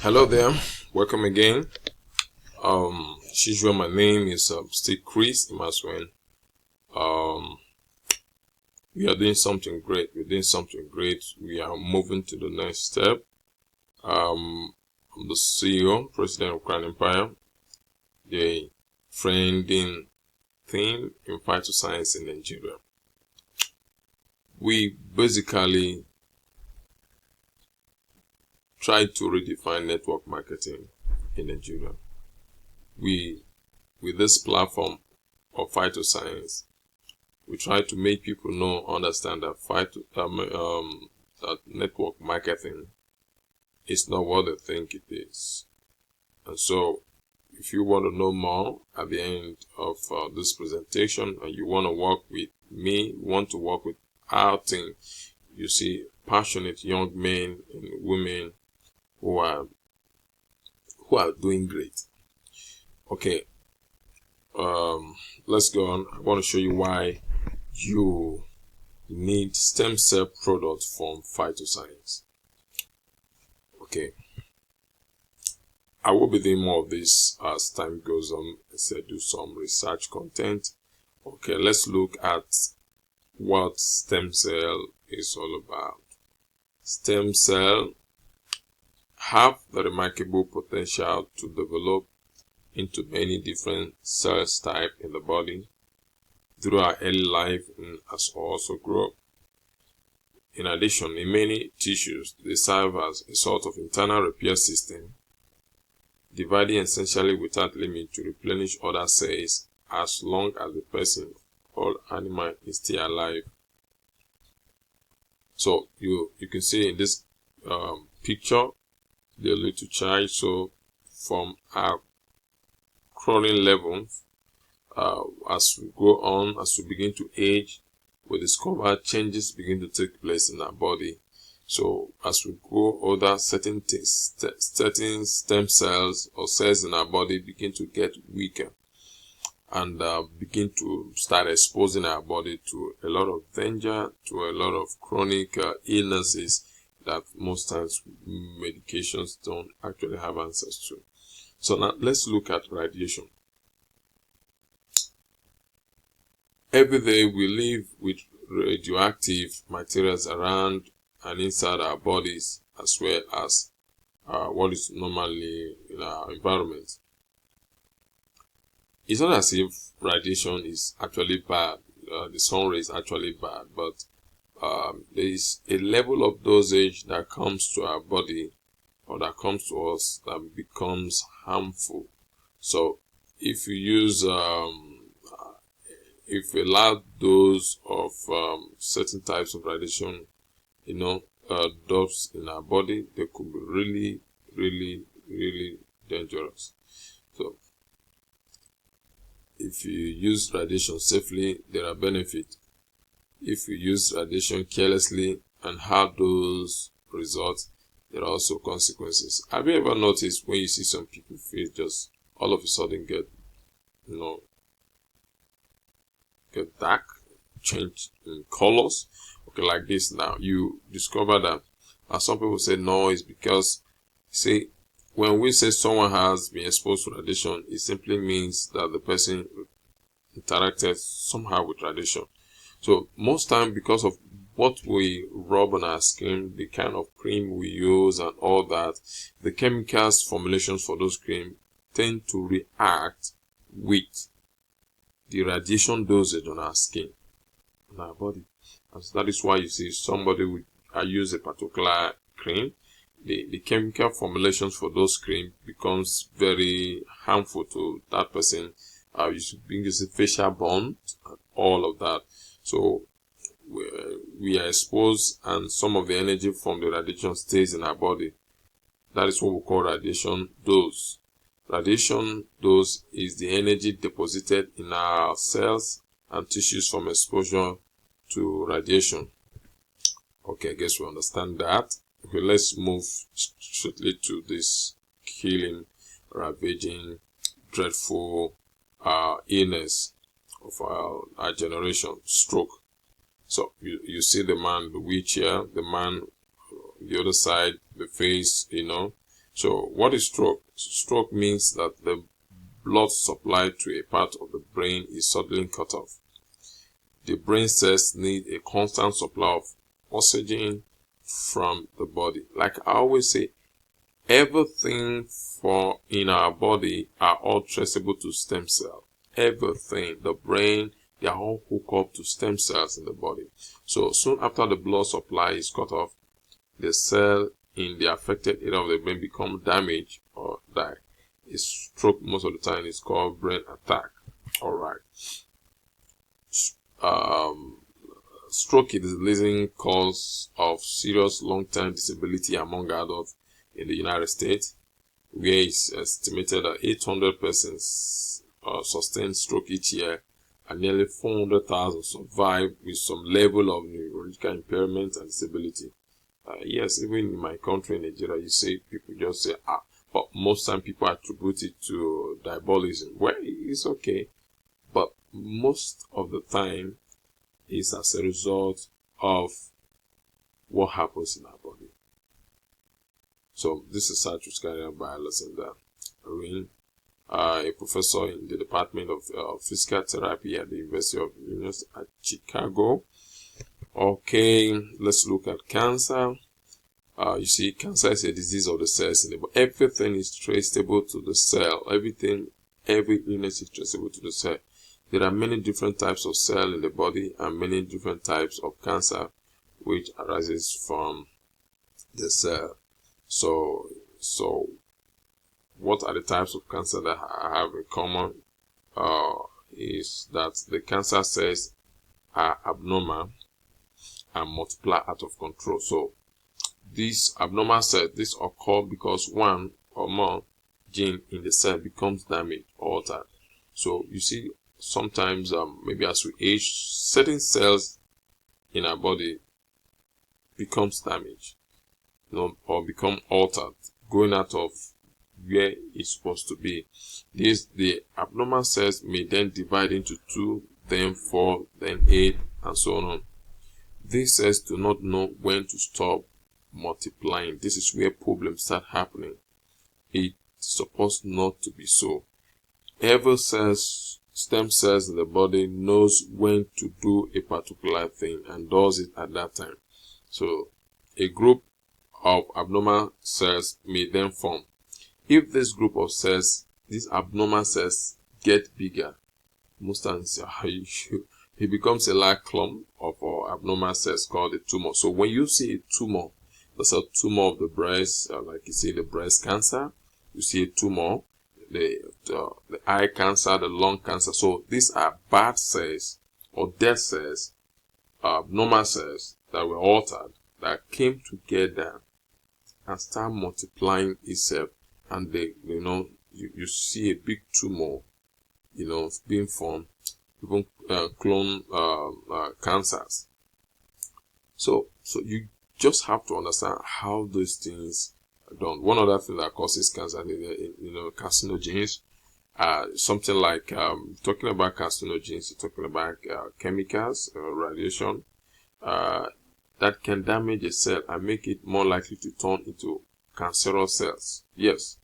Hello there, welcome again. As usual, my name is still Chris Imaswen. We are doing something great. We are moving to the next step. I'm the CEO, President of Crown Empire, the trending theme in Phytoscience in Nigeria. We basically try to redefine network marketing in Nigeria. With this platform of Phytoscience, we try to make people understand that that network marketing is not what they think it is. And so, if you want to know more at the end of this presentation, and you want to work with me, want to work with our team, you see passionate young men and women who are doing great. Okay, let's go on. I want to show you why you need stem cell products from Phytoscience. Okay, I will be doing more of this as time goes on. I said do some research content. Okay, let's look at what stem cell is all about. Stem cell have the remarkable potential to develop into many different cell types in the body through our early life and as we also grow. In addition, in many tissues, they serve as a sort of internal repair system, dividing essentially without limit to replenish other cells as long as the person or animal is still alive. So you can see in this picture the little child. So from our crawling level, as we go on, as we begin to age, we discover changes begin to take place in our body. So as we grow older, certain stem cells or cells in our body begin to get weaker and begin to start exposing our body to a lot of danger, to a lot of chronic illnesses that most times medications don't actually have answers to. So now let's look at radiation. Every day we live with radioactive materials around and inside our bodies, as well as what is normally in our environment. It's not as if radiation is actually bad, the sun ray is actually bad, but there is a level of dosage that comes to our body or that comes to us that becomes harmful. So if you use if a large dose of certain types of radiation, dose in our body, they could be really dangerous. So if you use radiation safely, there are benefits. If you use radiation carelessly and have those results, there are also consequences. Have you ever noticed when you see some people face just all of a sudden get dark, change in colors? Okay, like this now, you discover that some people say no, it's because, see, when we say someone has been exposed to radiation, it simply means that the person interacted somehow with radiation. So most time, because of what we rub on our skin, the kind of cream we use and all that, the chemicals formulations for those cream tend to react with the radiation dosage on our skin, on our body. And so that is why you see somebody will use a particular cream, the chemical formulations for those cream becomes very harmful to that person. You should bring this facial burn and all of that. So we are exposed, and some of the energy from the radiation stays in our body. That is what we call radiation dose. Radiation dose is the energy deposited in our cells and tissues from exposure to radiation. Okay, I guess we understand that. Okay, let's move straight to this killing, ravaging, dreadful illness of our generation, stroke. So you see the man, the wheelchair, the man, the other side, the face, So what is stroke? Stroke means that the blood supply to a part of the brain is suddenly cut off. The brain cells need a constant supply of oxygen from the body. Like I always say, everything in our body are all traceable to stem cell. Everything, the brain, they are all hooked up to stem cells in the body. So soon after the blood supply is cut off, the cell in the affected area of the brain become damaged or die. A stroke most of the time is called brain attack. Alright. Stroke is the leading cause of serious long-term disability among adults in the United States, where it's estimated that 800 persons sustain stroke each year, and nearly 400,000 survive with some level of neurological impairment and disability. Yes, even in my country, Nigeria, you see people just say, but most time people attribute it to diabolism. Well, it's okay, but most of the time it's as a result of what happens in our body. So this is research carried out by Lucinda Irwin, a professor in the Department of Physical Therapy at the University of Illinois at Chicago. Okay, let's look at cancer. You see, cancer is a disease of the cells in the body. Everything is traceable to the cell. Every illness is traceable to the cell. There are many different types of cell in the body and many different types of cancer which arises from the cell. So what are the types of cancer that I have in common? Is that the cancer cells are abnormal and multiply out of control. So these abnormal cells, this occur because one or more gene in the cell becomes damaged or altered. So you see, sometimes maybe as we age, certain cells in our body becomes damaged, or become altered, going out of where it's supposed to be. The abnormal cells may then divide into 2, then 4, then 8, and so on. These cells do not know when to stop multiplying. This is where problems start happening. It's supposed not to be so. Every stem cells in the body knows when to do a particular thing and does it at that time. So a group of abnormal cells may then form. If this group of cells, these abnormal cells, get bigger, most times it becomes a large clump of abnormal cells called a tumor. So when you see a tumor, that's a tumor of the breast, like you see the breast cancer, you see a tumor, the eye cancer, the lung cancer. So these are bad cells or dead cells, abnormal cells that were altered, that came together and start multiplying itself, and they, you see a big tumor, being formed, even clone cancers. So you just have to understand how those things are done. One other thing that causes cancer is, carcinogens. Something like, talking about carcinogens, you're talking about chemicals, radiation, that can damage a cell and make it more likely to turn into cancerous cells. Yes.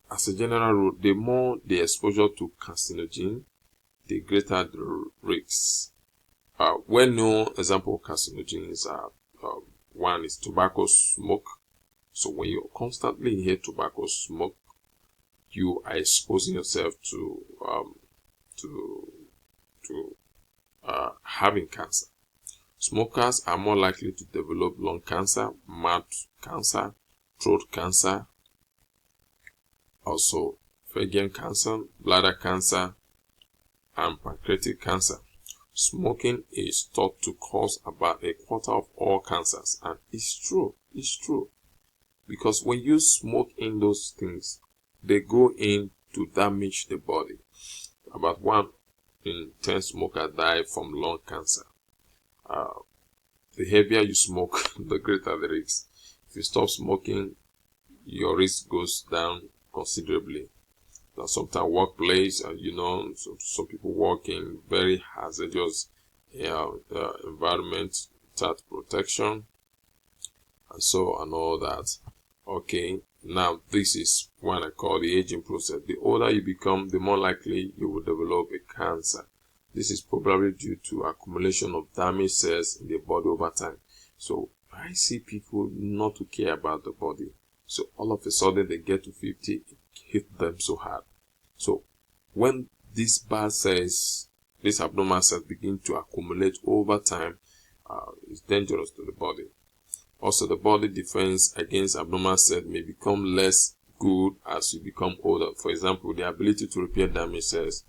As a general rule, the more the exposure to carcinogen, the greater the risks. Well-known example of carcinogens are, one is tobacco smoke. So when you constantly inhale tobacco smoke, you are exposing yourself to having cancer. Smokers are more likely to develop lung cancer, mouth cancer, throat cancer, also phageal cancer, bladder cancer, and pancreatic cancer. Smoking is thought to cause about a quarter of all cancers, and it's true. Because when you smoke in those things, they go in to damage the body. About 1 in 10 smokers die from lung cancer. The heavier you smoke, the greater the risk. If you stop smoking, your risk goes down considerably. Now, sometimes workplace, some people work in very hazardous environment without protection, and all that. Okay, now this is what I call the aging process. The older you become, the more likely you will develop a cancer. This is probably due to accumulation of damaged cells in the body over time. So I see people not to care about the body. So all of a sudden they get to 50, it hit them so hard. So when these bad cells, these abnormal cells begin to accumulate over time, it's dangerous to the body. Also, the body defense against abnormal cells may become less good as you become older. For example, the ability to repair damaged cells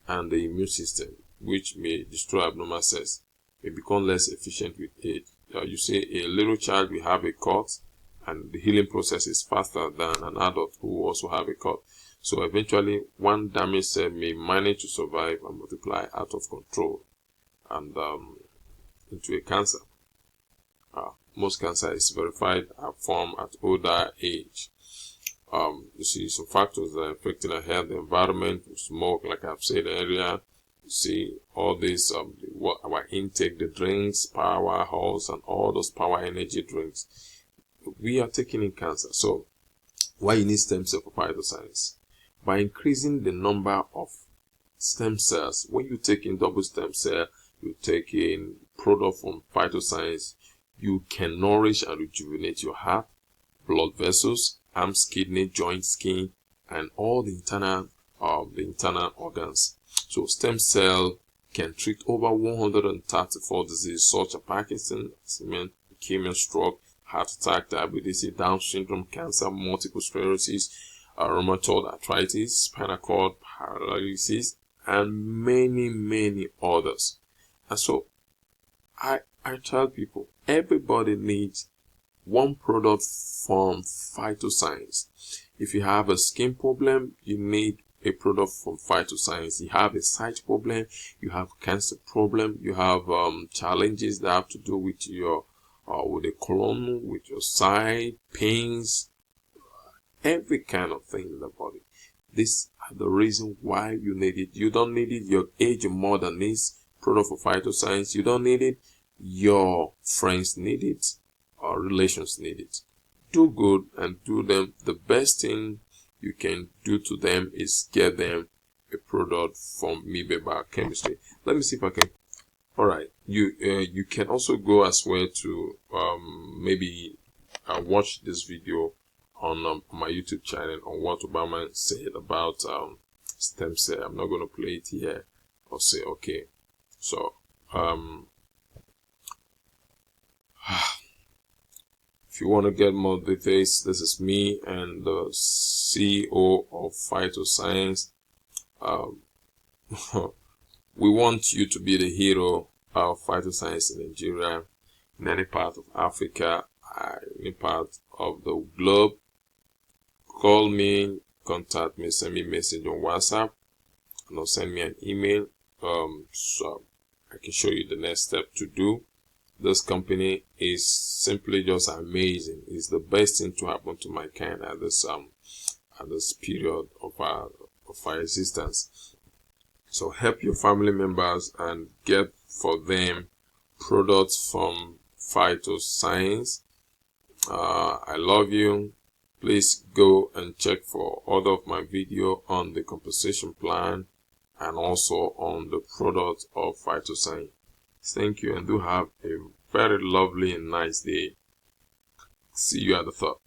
and the immune system, which may destroy abnormal cells, may become less efficient with age. You say a little child will have a cut, and the healing process is faster than an adult who also have a cut. So eventually, one damaged cell may manage to survive and multiply out of control and into a cancer. Most cancer is verified are formed at older age. You see some factors that are affecting our health, the environment, smoke, like I've said earlier. You see all this, our intake, the drinks, powerhouse, and all those power energy drinks. We are taking in cancer. So why you need stem cell for Phytoscience? By increasing the number of stem cells. When you take in double stem cell, you take in product from Phytoscience, you can nourish and rejuvenate your heart, blood vessels, arms, kidney, joints, skin, and all the internal organs. So stem cell can treat over 134 diseases such as Parkinson, leukemia, stroke, heart attack, diabetes, Down syndrome, cancer, multiple sclerosis, rheumatoid arthritis, spinal cord paralysis, and many others. And so I tell people, everybody needs one product from Phytoscience. If you have a skin problem, you need a product from Phytoscience. You have a sight problem, you have cancer problem, you have challenges that have to do with your with the colon, with your sight, pains, every kind of thing in the body. These are the reason why you need it. You don't need it. Your age more than this product for Phytoscience. You don't need it. Your friends need it, or relations need it. Do good and do them. The best thing you can do to them is get them a product from Mibe Biochemistry. Let me see if I can. All right, you can also go as well to maybe watch this video on my YouTube channel on what Obama said about stem cell. I'm not going to play it here or say okay. So if you want to get more details, this is me and the CEO of Phytoscience. We want you to be the hero of Phytoscience in Nigeria, in any part of Africa, any part of the globe. Call me, contact me, send me a message on WhatsApp, or send me an email so I can show you the next step to do. This company is simply just amazing. It's the best thing to happen to mankind at this period of our existence. So help your family members and get for them products from Phytoscience. I love you. Please go and check for all of my video on the compensation plan and also on the product of Phytoscience. Thank you and do have a very lovely and nice day. See you at the top.